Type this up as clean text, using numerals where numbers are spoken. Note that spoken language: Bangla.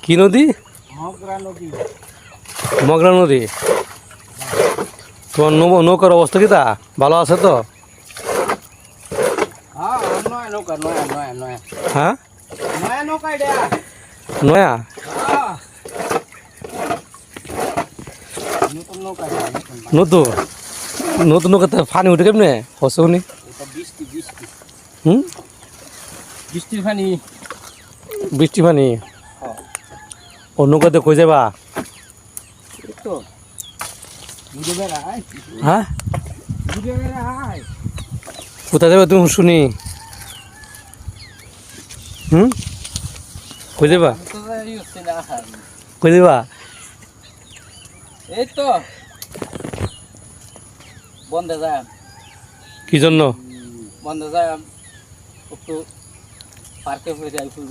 কি নদী? মগরা নদী। মগরা নদী। তোমার নৌকার অবস্থা কি তা ভালো আছে তো? হ্যাঁ নয়া নৌকা নয়া নয়া নয়া হ্যাঁ নয়া নৌকা এটা। নয়া হ্যাঁ নতুন নৌকা এটা, নতুন না। নতুন নতুন নৌকাতে পানি উঠে কেমনে হচ্ছে উনি? এটা বৃষ্টি বৃষ্টি হুম বৃষ্টির পানি। বৃষ্টি পানি। হ্যাঁ ও নৌকাতে কই যাবা? এই তো বুঝে বেড়ায় হ্যাঁ বুঝে বেড়ায়। কোথায় যাবে তুমি শুনি? হুম কই যাবা? আমি তো যাই হচ্ছে না। কই যাবা? এই তো বন্ধে যায় কি জন্য? বন্ধে যায় একটু পার্কে হয়ে যায় ফুল